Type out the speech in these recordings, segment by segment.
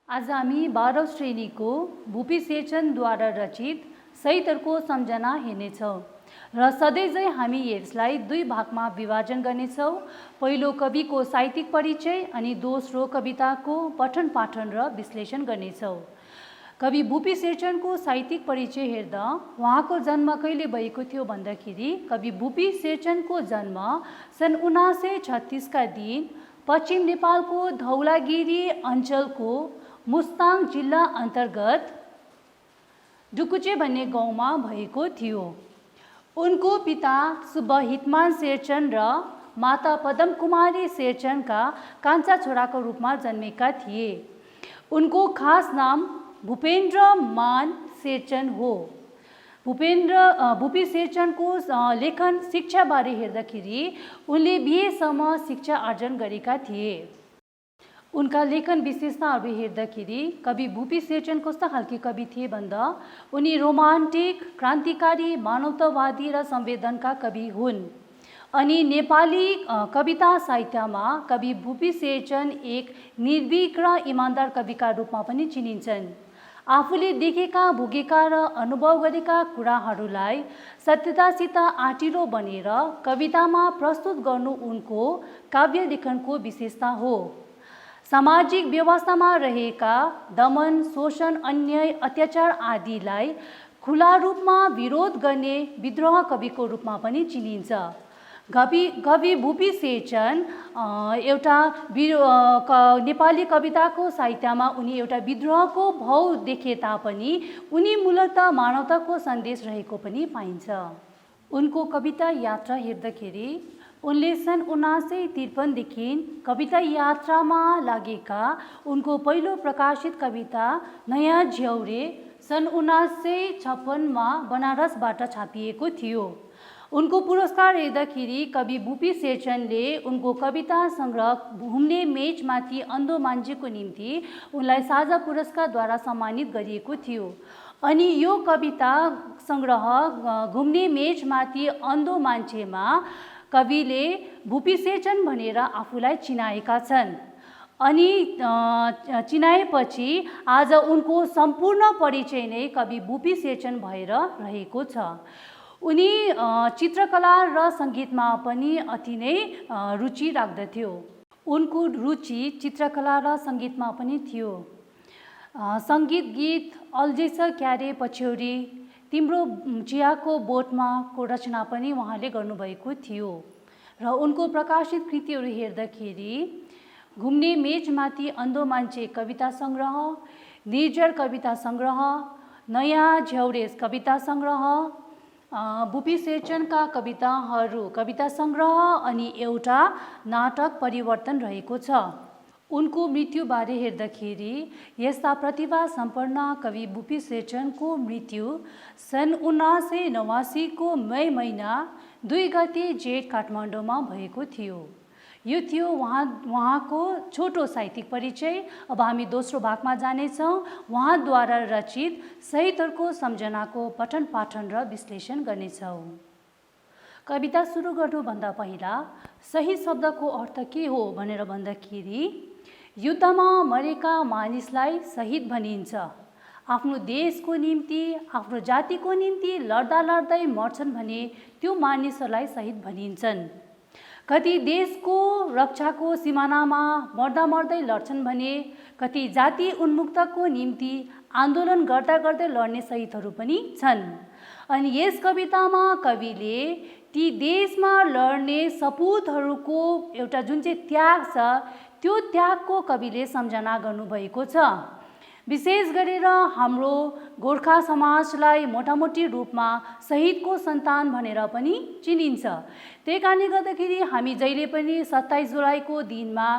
आज हामी 12औं श्रेणीको भुपी सेचनद्वारा रचित सहितहरूको सम्झना हेर्नेछौँ र सधैँझै हामी यसलाई दुई भागमा विभाजन गर्नेछौँ। पहिलो कविको साहित्यिक परिचय अनि दोस्रो कविताको पठन पाठन र विश्लेषण गर्नेछौँ। कवि भुपी सेचनको साहित्यिक परिचय हेर्दा उहाँको जन्म कहिले भएको थियो भन्दाखेरि कवि भुपी सेचनको जन्म सन् 1936 का दिन पश्चिम नेपालको धौलागिरी अञ्चलको मुस्ताङ जिल्ला अन्तर्गत डुकुचे भन्ने गाउँमा भएको थियो। उनको पिता शुभ हितमान शेरचन र माता पदम कुमारी शेरचनका कान्छा छोराको रूपमा जन्मेका थिए। उनको खास नाम भूपेन्द्र मान शेरचन हो। भुपी शेरचनको लेखन शिक्षाबारे हेर्दाखेरि उनले बिएसम्म शिक्षा आर्जन गरेका थिए। उनका लेखन विशेषताहरू हेर्दाखेरि कवि भुपी शेरचन कस्ता खालके कवि थिए भन्दा उनी रोमान्टिक, क्रान्तिकारी, मानवतावादी र संवेदनका कवि हुन्। अनि नेपाली कविता साहित्यमा कवि भुपी शेरचन एक निर्भीक र इमान्दार कविका रूपमा पनि चिनिन्छन्। आफूले देखेका, भोगेका र अनुभव गरेका कुराहरूलाई सत्यतासित आँटिलो बनेर कवितामा प्रस्तुत गर्नु उनको काव्य लेखनको विशेषता हो। सामाजिक व्यवस्थामा रहेका दमन, शोषण, अन्याय, अत्याचार आदिलाई खुला रूपमा विरोध गर्ने विद्रोह कविको रूपमा पनि चिनिन्छ। कवि भुपी शेरचन एउटा नेपाली कविताको साहित्यमा उनी एउटा विद्रोहको भाव देखे तापनि उनी मूलतः मानवताको सन्देश रहेको पनि पाइन्छ। उनको कविता यात्रा हेर्दाखेरि उनले सन् 1953 देखि कविता यात्रामा लागेका उनको पहिलो प्रकाशित कविता नयाँ झ्याउरे सन् 1956 मा बनारसबाट छापिएको थियो। उनको पुरस्कार हेर्दाखेरि कवि भुपी शेरचनले उनको कविता सङ्ग्रह घुम्ने मेचमाथि अन्धो मान्छेको निम्ति उनलाई साझा पुरस्कारद्वारा सम्मानित गरिएको थियो। अनि यो कविता सङ्ग्रह घुम्ने मेचमाथि अन्धो मान्छेमा कविले भुपी शेरचन भनेर आफूलाई चिनाएका छन्। अनि चिनाएपछि आज उनको सम्पूर्ण परिचय नै कवि भुपी शेरचन भएर रहेको छ। उनी चित्रकला र सङ्गीतमा पनि अति नै रुचि राख्दथ्यो। उनको रुचि चित्रकला र सङ्गीतमा पनि थियो। सङ्गीत गीत अल्झेछ क्यारे पछ्यौरी, तिम्रो चियाको बोटमा को रचना पनि उहाँले गर्नुभएको थियो। र उनको प्रकाशित कृतिहरू हेर्दाखेरि घुम्ने मेचमाथि अन्धो मान्छे कविता सङ्ग्रह, निर्जर कविता सङ्ग्रह, नयाँ झ्याउरे कविता सङ्ग्रह, भुपी शेरचनका कविताहरू कविता सङ्ग्रह अनि एउटा नाटक परिवर्तन रहेको छ। उनको मृत्युबारे हेर्दाखेरि यस्ता प्रतिभा सम्पन्न कवि भुपी शेरचनको मृत्यु सन् 1989 को मई महिना 2 गते जेठ काठमाडौँमा भएको थियो। यो थियो उहाँको छोटो साहित्यिक परिचय। अब हामी दोस्रो भागमा जानेछौँ। उहाँद्वारा रचित सहितहरूको सम्झनाको पठन पाठन र विश्लेषण गर्नेछौँ। कविता सुरु गर्नुभन्दा पहिला सही शब्दको अर्थ के हो भनेर भन्दाखेरि युद्धमा मरेका मानिसलाई शहीद भनिन्छ। आफ्नो देशको निम्ति, आफ्नो जातिको निम्ति लड्दा लड्दै मर्छन् भने त्यो मानिसहरूलाई शहीद भनिन्छन्। कति देशको रक्षाको सिमानामा मर्दा मर्दै लड्छन् भने कति जाति उन्मुक्तको निम्ति आन्दोलन गर्दा गर्दै लड्ने शहीदहरू पनि छन्। अनि यस कवितामा कविले ती देशमा लड्ने सपुतहरूको एउटा जुन चाहिँ त्याग छ त्यो त्यागको कविले सम्झना गर्नुभएको छ। विशेष गरेर हाम्रो गोर्खा समाजलाई मोटामोटी रूपमा शहीदको सन्तान भनेर पनि चिनिन्छ। त्यही कारणले गर्दाखेरि हामी जहिले पनि 27 जुलाईको दिनमा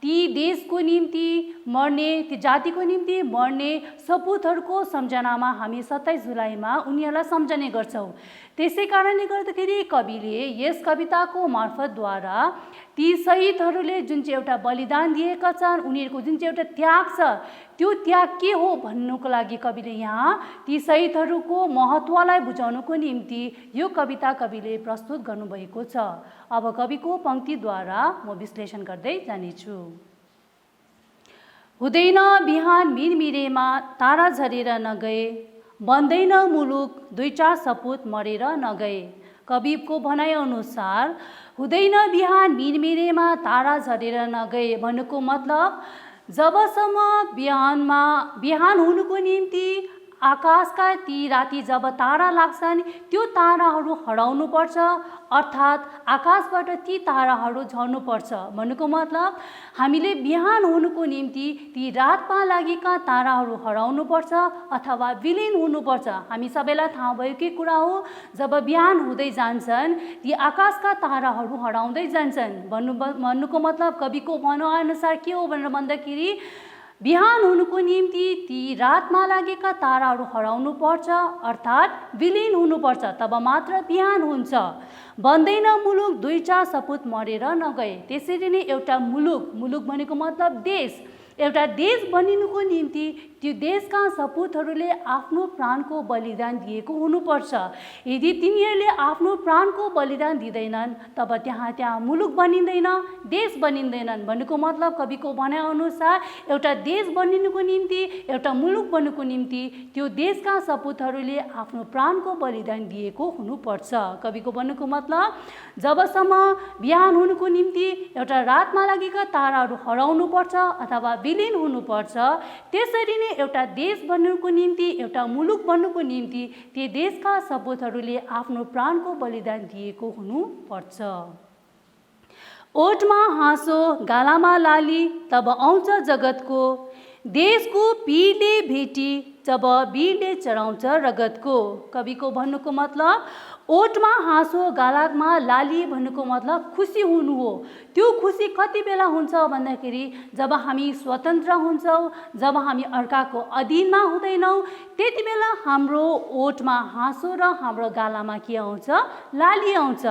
ती देशको निम्ति मर्ने, ती जातिको निम्ति मर्ने सपुतहरूको सम्झनामा हामी 27 जुलाईमा उनीहरूलाई सम्झने गर्छौँ। त्यसै कारणले गर्दाखेरि कविले यस कविताको मार्फतद्वारा ती शहीदहरूले जुन चाहिँ एउटा बलिदान दिएका छन्, उनीहरूको जुन चाहिँ एउटा त्याग छ त्यो त्याग के हो भन्नुको लागि कविले यहाँ ती शहीदहरूको महत्त्वलाई बुझाउनुको निम्ति यो कविता कविले प्रस्तुत गर्नुभएको छ। अब कविको पङ्क्तिद्वारा म विश्लेषण गर्दै जानेछु। हुँदैन बिहान मिरमिरेमा तारा झरेर नगए, बन्दैन मुलुक दुई चार सपुत मरेर नगए। कविको भनाइअनुसार हुँदैन बिहान मिरमिरेमा तारा झरेर नगए भन्नुको मतलब जबसम्म बिहान हुनुको निम्ति आकाशका ती राति जब तारा लाग्छन् त्यो ताराहरू हराउनुपर्छ, अर्थात् आकाशबाट ती ताराहरू झर्नुपर्छ। भन्नुको मतलब हामीले बिहान हुनुको निम्ति ती रातमा लागेका ताराहरू हराउनुपर्छ अथवा विलीन हुनुपर्छ। हामी सबैलाई थाहा भएकै कुरा हो, जब बिहान हुँदै जान्छन् ती आकाशका ताराहरू हराउँदै जान्छन्। भन्नुको मतलब कविको भनाइअनुसार के हो भनेर भन्दाखेरि बिहान हुनुको निम्ति ती रातमा लागेका ताराहरू हराउनु पर्छ, अर्थात् विलीन हुनुपर्छ, तब मात्र बिहान हुन्छ। बन्दैन मुलुक दुई चार सपुत मरेर नगए। त्यसरी नै एउटा मुलुक भनेको मतलब देश, एउटा देश बनिनुको निम्ति त्यो देशका सपुतहरूले आफ्नो प्राणको बलिदान दिएको हुनुपर्छ। यदि तिनीहरूले आफ्नो प्राणको बलिदान दिँदैनन् तब त्यहाँ मुलुक बनिँदैन, देश बनिँदैनन्। भन्नुको मतलब कविको भनाइअनुसार एउटा देश बनिनुको निम्ति, एउटा मुलुक बन्नुको निम्ति त्यो देशका सपुतहरूले आफ्नो प्राणको बलिदान दिएको हुनुपर्छ। कविको भन्नुको मतलब जबसम्म बिहान हुनुको निम्ति एउटा रातमा लागेका ताराहरू हराउनुपर्छ अथवा विलीन हुनुपर्छ, त्यसरी नै एउटा देश बन्नुको निम्ति, एउटा मुलुक बन्नुको निम्ति ती देशका सपुतहरूले आफ्नो प्राणको बलिदान दिएको हुनुपर्छ। ओठमा हाँसो गालामा लाली तब आउँछ जगतको, देशको पीरले भेटी जब वीरले चढाउँछ रगतको। कविको भन्नुको मतलब ओठमा हाँसो गालामा लाली भन्नुको मतलब खुसी हुनु हो। त्यो खुसी कति बेला हुन्छ भन्दाखेरि जब हामी स्वतन्त्र हुन्छौँ, जब हामी अर्काको अधीनमा हुँदैनौँ, त्यति बेला हाम्रो ओठमा हाँसो र हाम्रो गालामा के आउँछ? लाली आउँछ।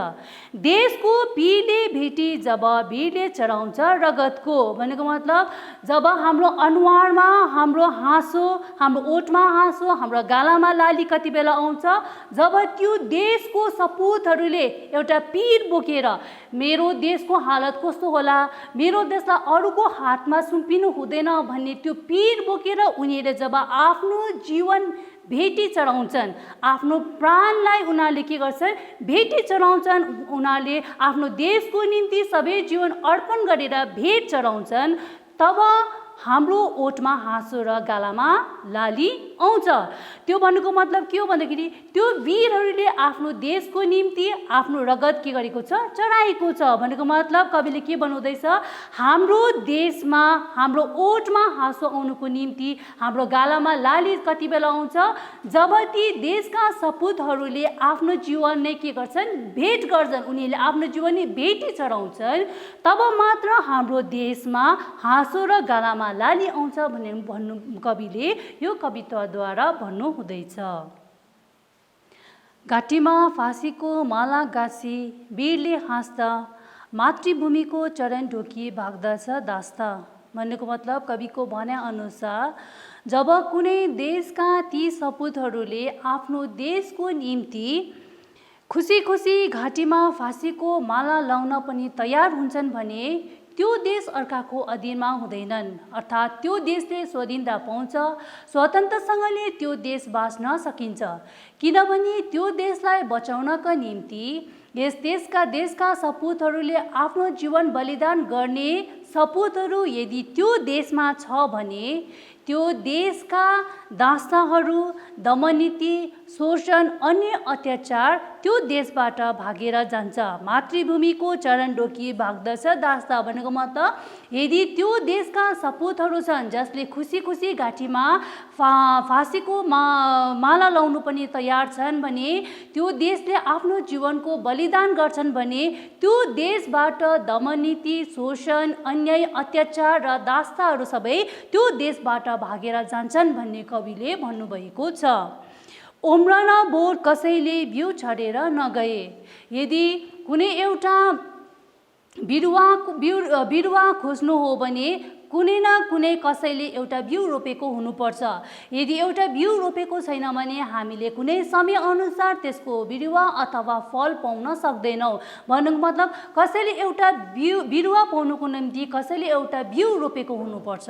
देशको पीरले भेटी जब वीरले चढाउँछ रगतको भनेको मतलब जब हाम्रो अनुहारमा हाम्रो हाँसो, हाम्रो ओठमा हाँसो, हाम्रो गालामा लाली कति बेला आउँछ? जब त्यो देशको सपुतहरूले एउटा पीर बोकेर मेरो देशको हालत कस्तो होला, मेरो देशलाई अरूको हातमा सुम्पिनु हुँदैन भन्ने त्यो पीर बोकेर उनीहरूले जब आफ्नो जीवन भेटी चढाउँछन्, आफ्नो प्राणलाई उनीहरूले के गर्छन्? भेटी चढाउँछन्। उनीहरूले आफ्नो देशको निम्ति सबै जीवन अर्पण गरेर भेट चढाउँछन्, तब हाम्रो ओठमा हाँसो र गालामा लाली आउँछ। त्यो भन्नुको मतलब के हो भन्दाखेरि त्यो वीरहरूले आफ्नो देशको निम्ति आफ्नो रगत के गरेको छ? चढाएको छ। भनेको मतलब कविले के बनाउँदैछ? हाम्रो देशमा हाम्रो ओठमा हाँसो आउनुको निम्ति हाम्रो गालामा लाली कति बेला आउँछ? जब ती देशका सपुतहरूले आफ्नो जीवन नै के गर्छन्? भेट गर्छन्, उनीहरूले आफ्नो जीवन नै भेटी चढाउँछन्, तब मात्र हाम्रो देशमा हाँसो र गालामा लाली आउँछ भन्नु कविले यो कविताद्वारा भन्नु हुँदैछ। घाँटीमा फाँसीको माला गाँसी वीरले हाँस्दा, मातृभूमिको चरण ढोकी भाग्दछ दास्ता। भन्नुको मतलब कविको भनाइअनुसार जब कुनै देशका ती सपुतहरूले आफ्नो देशको निम्ति खुसी खुसी घाँटीमा फाँसीको माला लाउन पनि तयार हुन्छन् भने त्यो देश अर्काको अधीनमा हुँदैनन्, अर्थात् त्यो देशले स्वाधीनता पाउँछ, स्वतन्त्रसँगले त्यो देश बाँच्न सकिन्छ। किनभने त्यो देशलाई बचाउनका निम्ति यस देशका सपुतहरूले आफ्नो जीवन बलिदान गर्ने सपुतहरू यदि त्यो देशमा छ भने त्यो देशका दास्ताहरू, दमननीति, शोषण, अन्य अत्याचार त्यो देशबाट भागेर जान्छ। मातृभूमिको चरण ढोकी भाग्दछ दास्ता भनेको मतलब यदि त्यो देशका सपुतहरू छन् जसले खुसी खुसी घाँटीमा फाँसीको माला लाउनु पनि तयार छन् भने, त्यो देशले आफ्नो जीवनको बलिदान गर्छन् भने त्यो देशबाट दमननीति, शोषण, अन्याय, अत्याचार र दास्ताहरू सबै त्यो देशबाट भागेर जान्छन् भन्ने कविले भन्नुभएको छ। उम्रन बोर कसैले बिउ छरेर नगए। यदि कुनै एउटा बिरुवा खोज्नु हो भने कुनै न कुनै कसैले एउटा बिउ रोपेको हुनुपर्छ। यदि एउटा बिउ रोपेको छैन भने हामीले कुनै समयअनुसार त्यसको बिरुवा अथवा फल पाउन सक्दैनौँ। भन्नुको मतलब कसैले एउटा बिरुवा पाउनुको निम्ति कसैले एउटा बिउ रोपेको हुनुपर्छ।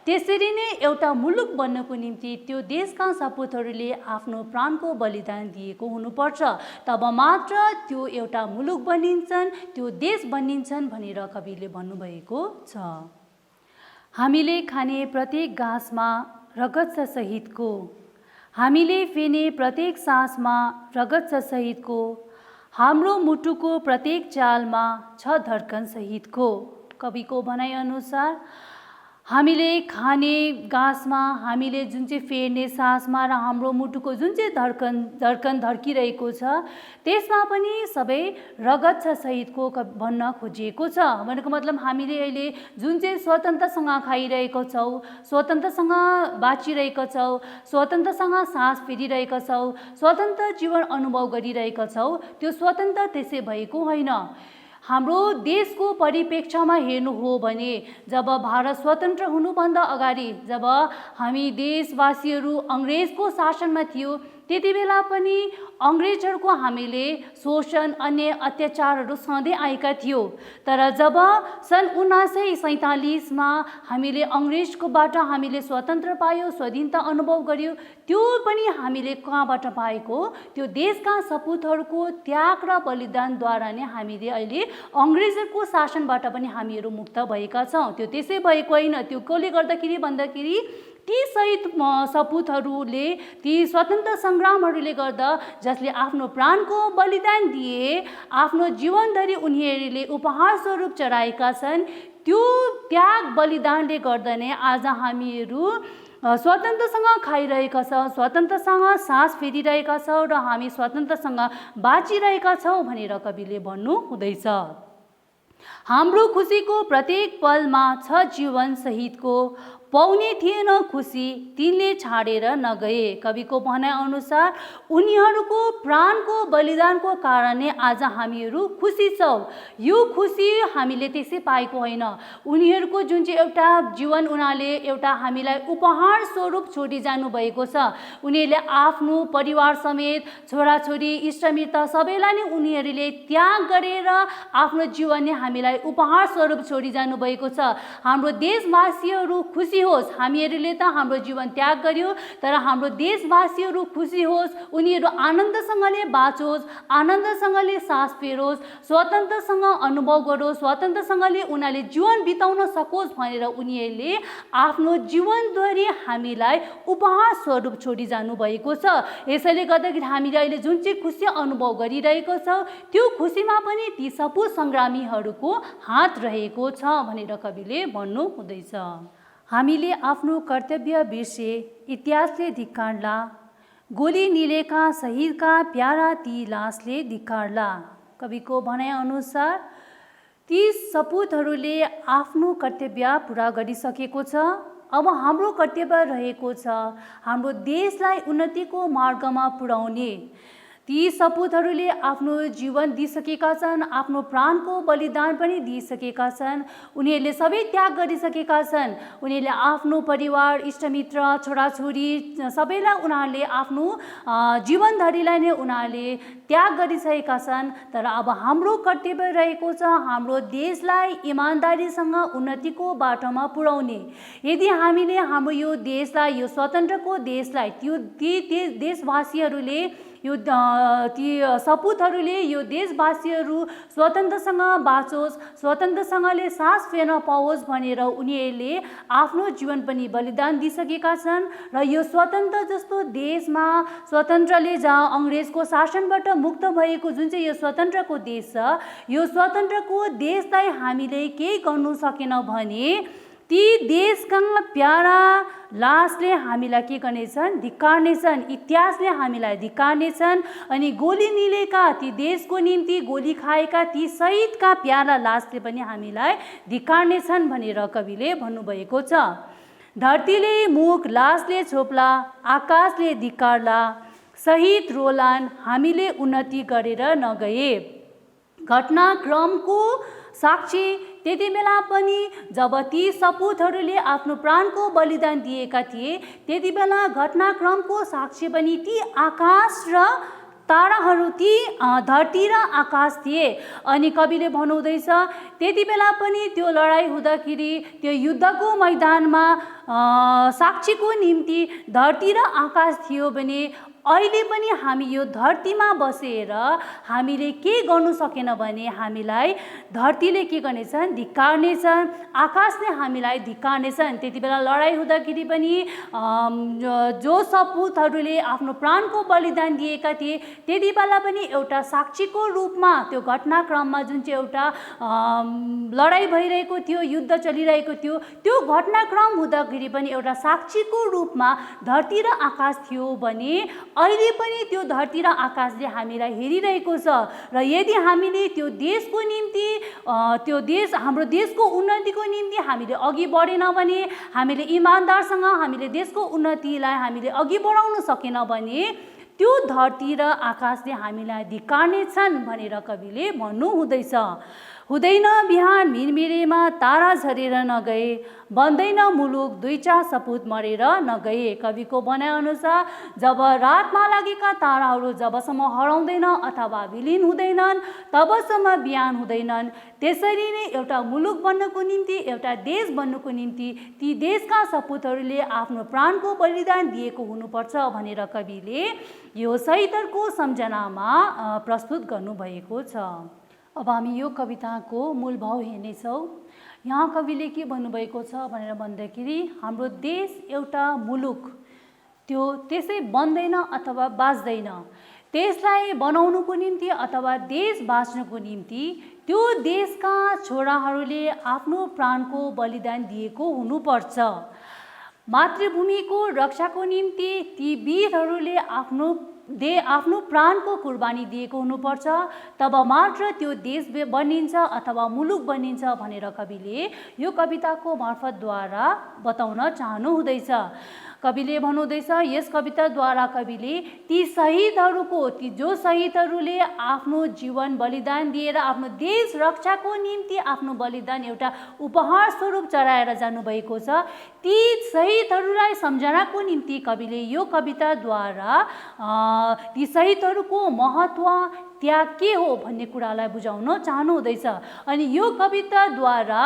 त्यसरी नै एउटा मुलुक बन्नको निम्ति त्यो देशका सपुतहरूले आफ्नो प्राणको बलिदान दिएको हुनुपर्छ। तब मात्र त्यो एउटा मुलुक बनिन्छन्, त्यो देश बनिन्छन् भनेर कविले भन्नुभएको छ। हामीले खाने प्रत्येक घाँसमा रगत छ शहीदको, हामीले फेर्ने प्रत्येक सासमा रगत छ शहीदको, हाम्रो मुटुको प्रत्येक चालमा छ धड्कन शहीदको। कविको भनाइअनुसार हामीले खाने घाँसमा, हामीले जुन चाहिँ फेर्ने सासमा र हाम्रो मुटुको जुन चाहिँ धड्कन धड्किरहेको छ त्यसमा पनि सबै रगत छ शहीदको भन्न खोजिएको छ। भनेको मतलब हामीले अहिले जुन चाहिँ स्वतन्त्रसँग खाइरहेको छौँ, स्वतन्त्रसँग बाँचिरहेका छौँ, स्वतन्त्रसँग सास फेरिरहेका छौँ, स्वतन्त्र जीवन अनुभव गरिरहेका छौँ, त्यो स्वतन्त्र त्यसै भएको होइन। हाम्रो देशको परिप्रेक्ष्यमा हेर्नु हो भने जब भारत स्वतन्त्र हुनुभन्दा अगाडि जब हामी देशवासीहरू अङ्ग्रेजको शासनमा थियो त्यति बेला पनि अङ्ग्रेजहरूको हामीले शोषण अन्य अत्याचारहरू सधैँ आएका थियो। तर जब सन् 1947मा हामीले अङ्ग्रेजकोबाट हामीले स्वतन्त्र पायौँ, स्वाधीनता अनुभव गर्यौँ, त्यो पनि हामीले कहाँबाट पाएको? त्यो देशका सपुतहरूको त्याग र बलिदानद्वारा नै हामीले अहिले अङ्ग्रेजहरूको शासनबाट पनि हामीहरू मुक्त भएका छौँ। त्यो त्यसै भएको होइन। त्यो कसले गर्दाखेरि भन्दाखेरि ती शहीद सपुतहरूले, ती स्वतन्त्र सङ्ग्रामहरूले गर्दा जसले आफ्नो प्राणको बलिदान दिए, आफ्नो जीवनधरि उनीहरूले उपहार स्वरूप चढाएका छन्, त्यो त्याग बलिदानले गर्दा नै आज हामीहरू स्वतन्त्रसँग खाइरहेका छौँ, स्वतन्त्रसँग सास फेरिरहेका छौँ र हामी स्वतन्त्रसँग बाँचिरहेका छौँ भनेर कविले भन्नु हुँदैछ। हाम्रो खुसीको प्रत्येक पलमा छ जीवन शहीदको, पाउने थिएन खुसी तिनले छाडेर नगए। कविको भनाइअनुसार उनीहरूको प्राणको बलिदानको कारणले आज हामीहरू खुसी छौँ। यो खुसी हामीले त्यसै पाएको होइन। उनीहरूको जुन चाहिँ एउटा जीवन उनीहरूले एउटा हामीलाई उपहार स्वरूप छोडी जानुभएको छ। उनीहरूले आफ्नो परिवार समेत छोराछोरी इष्टमित्र सबैलाई नै उनीहरूले त्याग गरेर आफ्नो जीवन नै हामीलाई उपहार स्वरूप छोडी जानुभएको छ। हाम्रो देशवासीहरू खुसी होस्, हामीहरूले त हाम्रो जीवन त्याग गर्यो तर हाम्रो देशवासीहरू खुसी होस्, उनीहरू आनन्दसँगले बाँचोस्, आनन्दसँगले सास फेरोस्, स्वतन्त्रसँग अनुभव गरोस्, स्वतन्त्रसँगले उनीहरूले जीवन बिताउन सकोस् भनेर उनीहरूले आफ्नो जीवनभरि हामीलाई उपहार स्वरूप छोडी जानुभएको छ। यसैले गर्दाखेरि हामीले अहिले जुन चाहिँ खुसी अनुभव गरिरहेको छौँ त्यो खुसीमा पनि ती सपुत सङ्ग्रामीहरूको हात रहेको छ भनेर कविले भन्नु हुँदैछ। हामीले आफ्नो कर्तव्य बिर्से इतिहासले धिक्कार्ला, गोली निलेका शहीदका प्यारा ती लासले धिक्कार्ला। कविको भनाइअनुसार ती सपुतहरूले आफ्नो कर्तव्य पुरा गरिसकेको छ। अब हाम्रो कर्तव्य रहेको छ हाम्रो देशलाई उन्नतिको मार्गमा पुर्याउने। ती सपुतहरूले आफ्नो जीवन दिइसकेका छन्, आफ्नो प्राणको बलिदान पनि दिइसकेका छन्, उनीहरूले सबै त्याग गरिसकेका छन्। उनीहरूले आफ्नो परिवार इष्टमित्र छोराछोरी सबैलाई उनीहरूले आफ्नो जीवनधरिलाई नै उनीहरूले त्याग गरिसकेका छन्। तर अब हाम्रो कर्तव्य रहेको छ हाम्रो देशलाई इमान्दारीसँग उन्नतिको बाटोमा पुर्याउने। यदि हामीले हाम्रो यो देशलाई, यो स्वतन्त्रको देशलाई, ती देशवासीहरूले यो ती सपुतहरूले यो देशवासीहरू स्वतन्त्रसँग बाँचोस्, स्वतन्त्रसँगले सास फेर्न पाओस् भनेर उनीहरूले आफ्नो जीवन पनि बलिदान दिइसकेका छन्। र यो स्वतन्त्र जस्तो देशमा स्वतन्त्रले जहाँ अङ्ग्रेजको शासनबाट मुक्त भएको जुन चाहिँ यो स्वतन्त्रको देश छ, यो स्वतन्त्रको देशलाई हामीले केही गर्नु सकेन भने ती देशका प्यारा लासले हामीलाई के गर्नेछन्? धिक्कार्नेछन्। इतिहासले हामीलाई धिक्कार्नेछन्। अनि गोली निलेका ती देशको निम्ति गोली खाएका ती शहीदका प्यारा लासले पनि हामीलाई धिक्कार्नेछन् भनेर कविले भन्नुभएको छ। धरतीले मुख लासले छोप्ला, आकाशले धिक्कार्ला, शहीद रोलान् हामीले उन्नति गरेर नगए। घटनाक्रमको साक्षी त्यति बेला पनि जब ती सपुतहरूले आफ्नो प्राणको बलिदान दिएका थिए, त्यति बेला घटनाक्रमको साक्षी पनि ती आकाश र ताराहरू, ती धरती र आकाश थिए। अनि कविले भन्नुहुँदैछ त्यति बेला पनि त्यो लडाइँ हुँदाखेरि त्यो युद्धको मैदानमा साक्षीको निम्ति धरती र आकाश थियो भने अहिले पनि हामी यो धरतीमा बसेर हामीले के गर्नु सकेन भने हामीलाई धरतीले के गर्नेछन्, धिक्कार्नेछन्, आकाशले हामीलाई धिक्कार्नेछन्। त्यति बेला लडाइँ हुँदाखेरि पनि जो सपुतहरूले आफ्नो प्राणको बलिदान दिएका थिए, त्यति बेला पनि एउटा साक्षीको रूपमा त्यो घटनाक्रममा जुन चाहिँ एउटा लडाइँ भइरहेको थियो, युद्ध चलिरहेको थियो, त्यो घटनाक्रम हुँदाखेरि पनि एउटा साक्षीको रूपमा धरती र आकाश थियो भने अहिले पनि त्यो धरती र आकाशले हामीलाई हेरिरहेको छ। र यदि हामीले त्यो देशको निम्ति, त्यो देश, हाम्रो देशको उन्नतिको निम्ति हामीले अघि बढेन भने, हामीले इमानदारसँग हामीले देशको उन्नतिलाई हामीले अघि बढाउन सकेन भने त्यो धरती र आकाशले हामीलाई धिक्कार्नेछन् भनेर कविले भन्नुहुँदैछ। हुँदैन बिहान मिरमिरेमा तारा झरेर नगए, बन्दैन मुलुक दुई चार सपुत मरेर नगए। कविको भनाइअनुसार जब रातमा लागेका ताराहरू जबसम्म हराउँदैन अथवा विलीन हुँदैनन् तबसम्म बिहान हुँदैनन्। त्यसरी नै एउटा मुलुक बन्नको निम्ति, एउटा देश बन्नको निम्ति ती देशका सपुतहरूले आफ्नो प्राणको बलिदान दिएको हुनुपर्छ भनेर कविले यो शहीदहरूको सम्झनामा प्रस्तुत गर्नुभएको छ। अब हामी यो कविताको मूल भाव हेर्नेछौँ। यहाँ कविले के भन्नुभएको छ भनेर भन्दाखेरि हाम्रो देश एउटा मुलुक त्यो त्यसै बन्दैन अथवा बाँच्दैन। त्यसलाई बनाउनुको निम्ति अथवा देश बाँच्नुको निम्ति त्यो देशका छोराहरूले आफ्नो प्राणको बलिदान दिएको हुनुपर्छ। मातृभूमिको रक्षाको निम्ति ती वीरहरूले आफ्नो प्राणको कुर्बानी दिएको हुनुपर्छ, तब मात्र त्यो देश बनिन्छ अथवा मुलुक बनिन्छ भनेर कविले यो कविताको मार्फतद्वारा बताउन चाहनुहुँदैछ। कविले भन्नुहुँदैछ यस कविताद्वारा कविले ती शहीदहरूको, ती जो शहीदहरूले आफ्नो जीवन बलिदान दिएर आफ्नो देश रक्षाको निम्ति आफ्नो बलिदान एउटा उपहार स्वरूप चढाएर जानुभएको छ, ती शहीदहरूलाई सम्झनाको निम्ति कविले यो कविताद्वारा ती शहीदहरूको महत्त्व, त्याग के हो भन्ने कुरालाई बुझाउन चाहनुहुँदैछ। अनि यो कविताद्वारा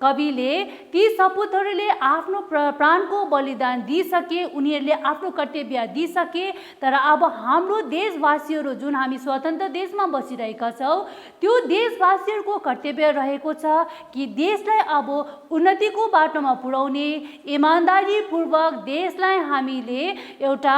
कविले ती सपुतहरूले आफ्नो प्राणको बलिदान दिइसके, उनीहरूले आफ्नो कर्तव्य दिइसके, तर अब हाम्रो देशवासीहरू जुन हामी स्वतन्त्र देशमा बसिरहेका छौँ त्यो देशवासीहरूको कर्तव्य रहेको छ कि देशलाई अब उन्नतिको बाटोमा पुर्याउने, इमानदारीपूर्वक देशलाई हामीले एउटा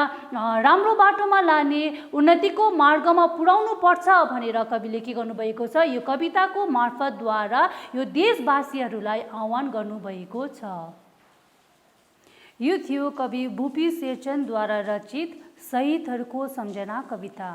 राम्रो बाटोमा लाने, उन्नतिको मार्गमा पुर्याउनु पर्छ भनेर कविले के गर्नुभएको छ, यो कविताको मार्फतद्वारा यो देशवासीहरूलाई आह्वान गर्नुभएको छ। यो थियो कवि बुपी शेरचनद्वारा रचित शहीदहरूको सम्झना कविता।